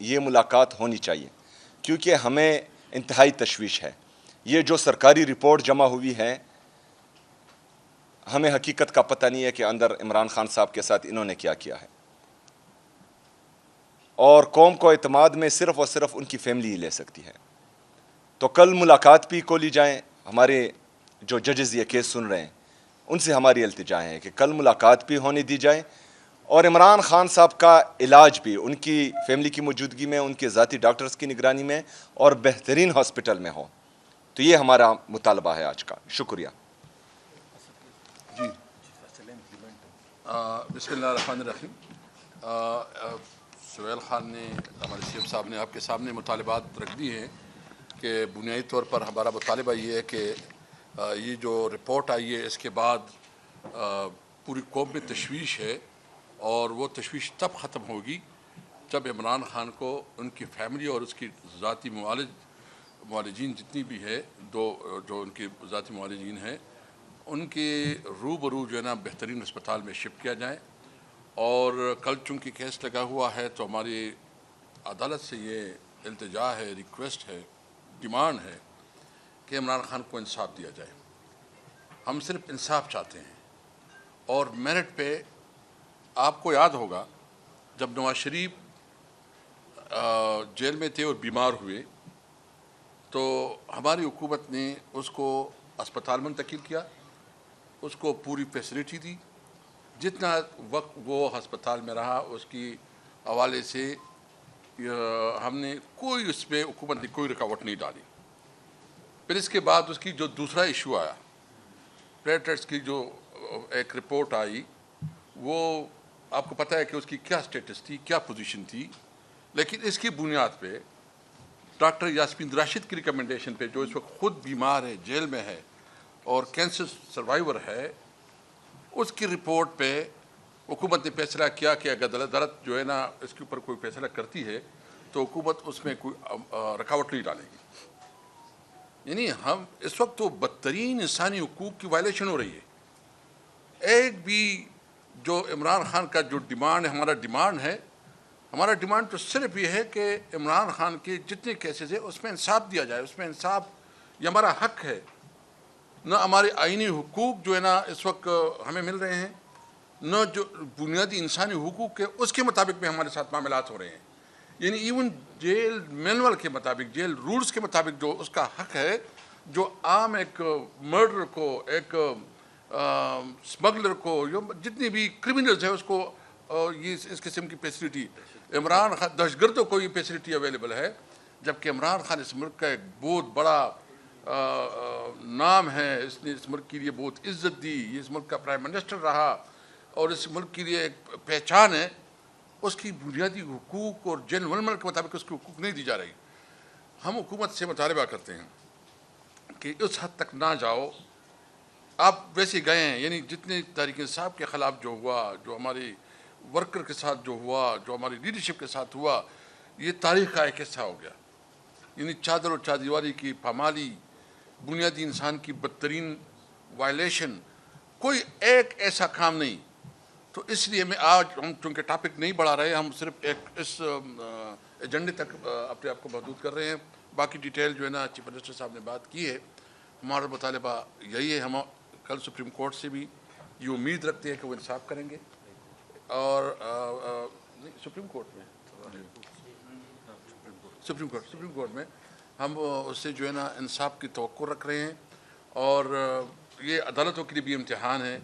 یہ ملاقات ہونی چاہیے، کیونکہ ہمیں انتہائی تشویش ہے۔ یہ جو سرکاری رپورٹ جمع ہوئی ہے، ہمیں حقیقت کا پتہ نہیں ہے کہ اندر عمران خان صاحب کے ساتھ انہوں نے کیا کیا ہے، اور قوم کو اعتماد میں صرف اور صرف ان کی فیملی ہی لے سکتی ہے۔ تو کل ملاقات بھی کو لی جائیں، ہمارے جو ججز یہ کیس سن رہے ہیں ان سے ہماری التجا ہے کہ کل ملاقات بھی ہونے دی جائے، اور عمران خان صاحب کا علاج بھی ان کی فیملی کی موجودگی میں، ان کے ذاتی ڈاکٹرز کی نگرانی میں اور بہترین ہاسپٹل میں ہو۔ تو یہ ہمارا مطالبہ ہے آج کا۔ شکریہ۔ جی بسم اللہ الرحمن الرحیم۔ سہیل خان نے، ہمارے سی ایم صاحب نے آپ کے سامنے مطالبات رکھ دی ہیں کہ بنیادی طور پر ہمارا مطالبہ یہ ہے کہ یہ جو رپورٹ آئی ہے اس کے بعد پوری قوم میں تشویش ہے، اور وہ تشویش تب ختم ہوگی جب عمران خان کو ان کی فیملی اور اس کی ذاتی معالجین جتنی بھی ہے، جو ان کے ذاتی معالجین ہیں، ان کے روبرو جو ہے نا بہترین اسپتال میں شفٹ کیا جائے۔ اور کل چونکہ کیس لگا ہوا ہے تو ہماری عدالت سے یہ التجا ہے، ریکویسٹ ہے، ڈیمانڈ ہے کہ عمران خان کو انصاف دیا جائے۔ ہم صرف انصاف چاہتے ہیں، اور میرٹ پہ آپ کو یاد ہوگا جب نواز شریف جیل میں تھے اور بیمار ہوئے تو ہماری حکومت نے اس کو اسپتال منتقل کیا، اس کو پوری فیسلٹی دی، جتنا وقت وہ ہسپتال میں رہا اس کی حوالے سے ہم نے کوئی اس میں حکومت نے کوئی رکاوٹ نہیں ڈالی۔ پھر اس کے بعد اس کی جو دوسرا ایشو آیا، پلیٹلیٹس کی جو ایک رپورٹ آئی، وہ آپ کو پتہ ہے کہ اس کی کیا سٹیٹس تھی، کیا پوزیشن تھی، لیکن اس کی بنیاد پہ ڈاکٹر یاسمین راشد کی ریکمنڈیشن پہ، جو اس وقت خود بیمار ہے، جیل میں ہے اور کینسر سروائیور ہے، اس کی رپورٹ پہ حکومت نے فیصلہ کیا کہ اگر عدالت جو ہے نا اس کے اوپر کوئی فیصلہ کرتی ہے تو حکومت اس میں کوئی رکاوٹ نہیں ڈالے گی۔ یعنی ہم اس وقت تو بدترین انسانی حقوق کی وائلیشن ہو رہی ہے۔ ایک بھی جو عمران خان کا جو ڈیمانڈ ہے، ہمارا ڈیمانڈ تو صرف یہ ہے کہ عمران خان کے جتنے کیسز ہیں اس میں انصاف دیا جائے، اس میں انصاف، یہ ہمارا حق ہے۔ نہ ہمارے آئینی حقوق جو ہے نا اس وقت ہمیں مل رہے ہیں، نہ جو بنیادی انسانی حقوق ہے اس کے مطابق بھی ہمارے ساتھ معاملات ہو رہے ہیں۔ یعنی ایون جیل مینول کے مطابق، جیل رولز کے مطابق جو اس کا حق ہے، جو عام ایک مرڈر کو، ایک سمگلر کو، جتنی بھی کرمنلز ہیں اس کو یہ اس قسم کی فیسلٹی، عمران خان دہشت گردوں کو یہ فیسلٹی اویلیبل ہے، جبکہ عمران خان اس ملک کا ایک بہت بڑا نام ہے، اس نے اس ملک کے لیے بہت عزت دی، یہ اس ملک کا پرائم منسٹر رہا اور اس ملک کے لیے ایک پہچان ہے، اس کی بنیادی حقوق اور جیل ململ کے مطابق اس کی حقوق نہیں دی جا رہی۔ ہم حکومت سے مطالبہ کرتے ہیں کہ اس حد تک نہ جاؤ۔ آپ ویسے گئے ہیں، یعنی جتنے تحریک انصاف کے خلاف جو ہوا، جو ہماری ورکر کے ساتھ جو ہوا، جو ہماری لیڈرشپ کے ساتھ ہوا، یہ تاریخ کا ایک حصہ ہو گیا۔ یعنی چادر اور چاردیواری کی پامالی، بنیادی انسان کی بدترین وائلیشن، کوئی ایک ایسا کام نہیں۔ تو اس لیے میں آج ہم چونکہ ٹاپک نہیں بڑھا رہے، ہم صرف ایک اس ایجنڈے تک اپنے آپ کو محدود کر رہے ہیں۔ باقی ڈیٹیل جو ہے نا چیف منسٹر صاحب نے بات کی ہے۔ ہمارا مطالبہ یہی ہے، ہم کل سپریم کورٹ سے بھی یہ امید رکھتے ہیں کہ وہ انصاف کریں گے، اور سپریم کورٹ میں ہم اس سے جو ہے نا انصاف کی توقع رکھ رہے ہیں، اور یہ عدالتوں کے لیے بھی امتحان ہے،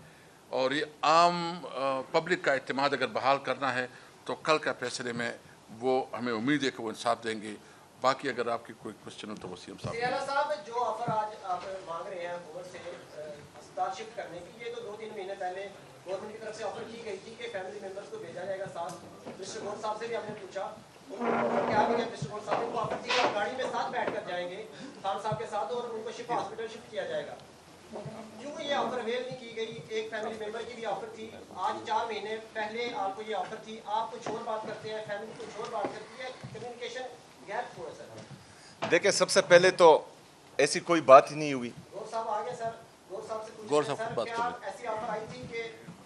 اور یہ عام پبلک کا اعتماد اگر بحال کرنا ہے تو کل کا فیصلے میں وہ ہمیں امید ہے کہ وہ انصاف دیں گے۔ باقی اگر آپ کی کوئی کوشچن ہو تو وسیم صاحب۔ جو آفر آج آپ مانگ رہے ہیں حکومت سے اسپتال شفٹ کرنے کی، یہ تو 2-3 مہینے پہلے گورنمنٹ کی طرف سے آفر کی گئی تھی کہ فیملی ممبرس کو بھیجا جائے گا ساتھ۔ مسٹر گور صاحب سے بھی ہم نے پوچھا، کیا بھی ہے مسٹر گور صاحب کو آفر تھی کہ آپ گاڑی میں ساتھ بیٹھ کر جائیں گے خان صاحب کے ساتھ، اور ان کو شفا ہاسپٹل شفٹ کیا جائے گا۔ کیوں یہ آفر اویل نہیں کی گئی؟ ایک فیملی ممبر کی بھی آفر تھی، آج 4 مہینے پہلے آپ کو یہ آفر تھی، آپ کچھ اور بات کرتے ہیں، فیملی کچھ اور بات کرتی ہے، کمیونیکیشن گیپ تھوڑا سا۔ دیکھیں، سب سے پہلے تو ایسی کوئی بات ہی نہیں ہوئی۔ گور صاحب آگے سر، گور صاحب سے گور صاحب پوچھیں خود بات سر، کر کیا لیں۔ ایسی آفر آئی تھی کہ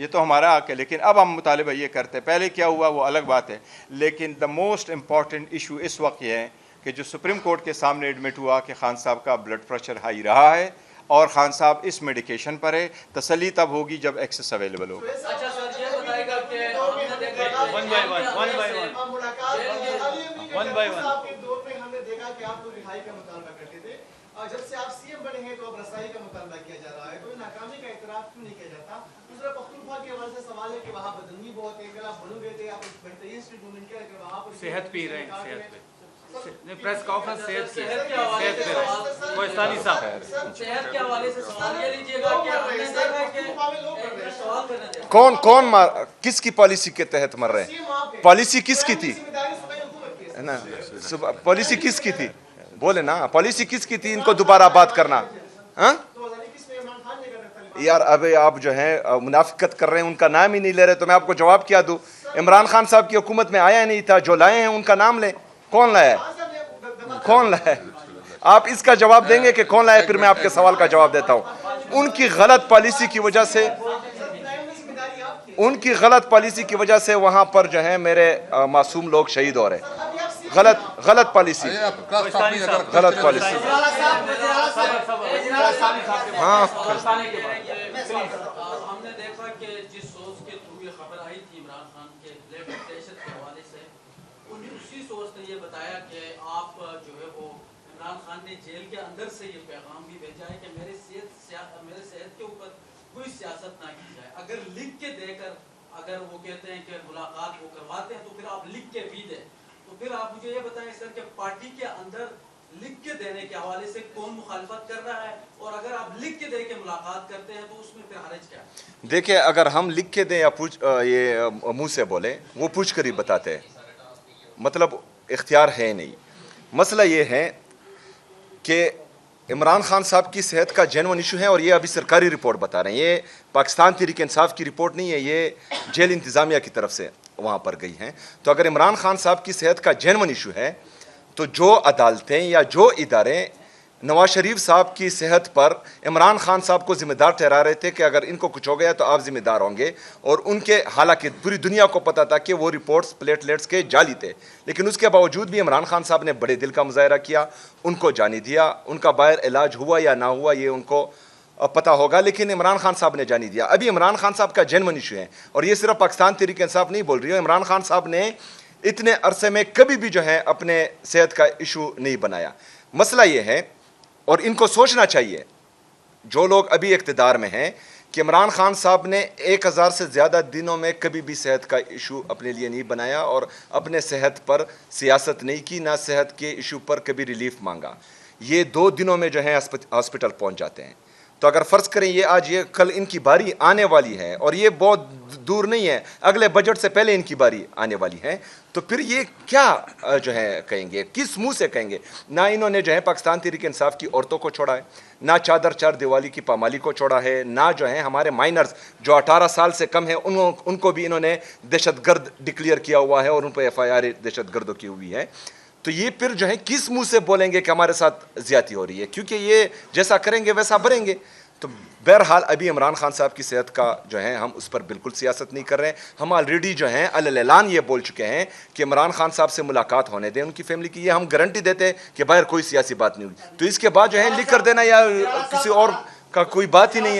یہ تو ہمارا حق ہے، لیکن اب ہم مطالبہ یہ کرتے ہیں، پہلے کیا ہوا وہ الگ بات ہے، لیکن دا موسٹ امپورٹنٹ ایشو اس وقت یہ ہے کہ جو سپریم کورٹ کے سامنے ایڈمٹ ہوا کہ خان صاحب کا بلڈ پریشر ہائی رہا ہے اور خان صاحب اس میڈیکیشن پر ہے، تسلی تب ہوگی جب ایکسس اویلیبل ہوگا۔ اچھا سر یہ بتائے گا کہ ون بائی ون آپ کے دور میں ہم نے دیکھا کہ آپ تو رہائی کا مطالبہ کرتے تھے، اور جب سے آپ سی ایم بنے ہیں تو اب رسائی کا مطالبہ کیا جا رہا ہے، تو ناکامی کا اعتراف کیوں نہیں کیا جاتا؟ دوسرا پختونخوا کے حوالے سے سوال ہے کہ وہاں بدنمی بہت ہے، اگر آپ بنو گئے تھے آپ بہترین اسٹریٹ موومنٹ کیا کہ وہاں پر صحت پی رہے ہیں، صحت پہ پریس کانفرنس صحت کے حوالے سے کوہستانی صاحب صحت کے حوالے سے سوال یہ لیجیے گا کہ ہم نے دیکھا کہ سوال کرنا چاہیے کون کس کی پالیسی کے تحت مر رہے ہیں؟ پالیسی کس کی تھی نا؟ پالیسی کس کی تھی بولے نا، پالیسی کس کی تھی ان کو دوبارہ بات کرنا؟ ہاں یار اب آپ جو ہیں منافقت کر رہے ہیں، ان کا نام ہی نہیں لے رہے، تو میں آپ کو جواب کیا دوں؟ عمران خان صاحب کی حکومت میں آیا نہیں تھا، جو لائے ہیں ان کا نام لیں۔ کون لایا ہے؟ کون لایا ہے؟ آپ اس کا جواب دیں گے کہ کون لایا، پھر میں آپ کے سوال کا جواب دیتا ہوں۔ ان کی غلط پالیسی کی وجہ سے وجہ سے وہاں پر جو ہیں میرے معصوم لوگ شہید ہو رہے ہیں۔ غلط پالیسی، غلط پالیسی۔ ہاں ہم نے دیکھا کہ جس سورس کے تھرو یہ خبر آئی تھی عمران خان کے بلڈ پریشر کے حوالے سے، اسی سورس نے یہ بتایا کہ آپ جو ہے وہ عمران خان نے جیل کے اندر سے یہ پیغام بھی بھیجا ہے کہ میرے صحت کے اوپر کوئی سیاست نہ کی جائے، اگر لکھ کے دے کر اگر وہ کہتے ہیں کہ ملاقات وہ کرواتے ہیں تو پھر آپ لکھ کے بھی دیں۔ تو پھر آپ مجھے یہ بتائیں سر کہ پارٹی کے اندر لکھ کے دینے کے حوالے سے کون مخالفت کر رہا ہے، اور اگر آپ لکھ کے دے کے ملاقات کرتے ہیں تو اس میں پھر حرج کیا ہے؟ دیکھیں، اگر ہم لکھ کے دیں یا یہ منہ سے بولیں، وہ پوچھ کر ہی بتاتے ہیں، مطلب اختیار ہے نہیں۔ مسئلہ یہ ہے کہ عمران خان صاحب کی صحت کا جینون ایشو ہے، اور یہ ابھی سرکاری رپورٹ بتا رہے ہیں، یہ پاکستان تحریک انصاف کی رپورٹ نہیں ہے، یہ جیل انتظامیہ کی طرف سے وہاں پر گئی ہیں۔ تو اگر عمران خان صاحب کی صحت کا جینون ایشو ہے تو جو عدالتیں یا جو ادارے نواز شریف صاحب کی صحت پر عمران خان صاحب کو ذمہ دار ٹھہرا رہے تھے کہ اگر ان کو کچھ ہو گیا تو آپ ذمہ دار ہوں گے، اور ان کے حالانکہ پوری دنیا کو پتا تھا کہ وہ رپورٹس پلیٹلیٹس کے جعلی تھے، لیکن اس کے باوجود بھی عمران خان صاحب نے بڑے دل کا مظاہرہ کیا، ان کو جانے دیا۔ ان کا باہر علاج ہوا یا نہ ہوا یہ ان کو پتہ ہوگا، لیکن عمران خان صاحب نے جانے دیا۔ ابھی عمران خان صاحب کا جینون ایشو ہے، اور یہ صرف پاکستان تحریک انصاف نہیں بول رہی ہے، عمران خان صاحب نے اتنے عرصے میں کبھی بھی جو ہے اپنے صحت کا ایشو نہیں بنایا۔ مسئلہ یہ ہے، اور ان کو سوچنا چاہیے جو لوگ ابھی اقتدار میں ہیں، کہ عمران خان صاحب نے 1000 سے زیادہ دنوں میں کبھی بھی صحت کا ایشو اپنے لیے نہیں بنایا، اور اپنے صحت پر سیاست نہیں کی، نہ صحت کے ایشو پر کبھی ریلیف مانگا۔ یہ 2 دنوں میں جو ہے ہاسپٹل پہنچ جاتے ہیں۔ تو اگر فرض کریں یہ آج یہ کل ان کی باری آنے والی ہے، اور یہ بہت دور نہیں ہے، اگلے بجٹ سے پہلے ان کی باری آنے والی ہے، تو پھر یہ کیا جو ہے کہیں گے، کس منہ سے کہیں گے؟ نہ انہوں نے جو ہے پاکستان تحریک انصاف کی عورتوں کو چھوڑا ہے، نہ چادر چار دیوالی کی پامالی کو چھوڑا ہے، نہ جو ہے ہمارے مائنرز جو 18 سال سے کم ہیں ان کو بھی انہوں نے دہشت گرد ڈکلیئر کیا ہوا ہے، اور ان پہ FIR دہشت گردوں کی ہوئی ہے۔ تو یہ پھر جو ہے کس منہ سے بولیں گے کہ ہمارے ساتھ زیادتی ہو رہی ہے؟ کیونکہ یہ جیسا کریں گے ویسا بھریں گے۔ تو بہرحال ابھی عمران خان صاحب کی صحت کا جو ہے ہم اس پر بالکل سیاست نہیں کر رہے ہیں۔ ہم آلریڈی جو ہیں اعلان یہ بول چکے ہیں کہ عمران خان صاحب سے ملاقات ہونے دیں ان کی فیملی کی، یہ ہم گارنٹی دیتے ہیں کہ باہر کوئی سیاسی بات نہیں ہوگی۔ تو اس کے بعد جو ہے لکھ کر دینا یا کسی اور کا کوئی بات ہی نہیں ہے۔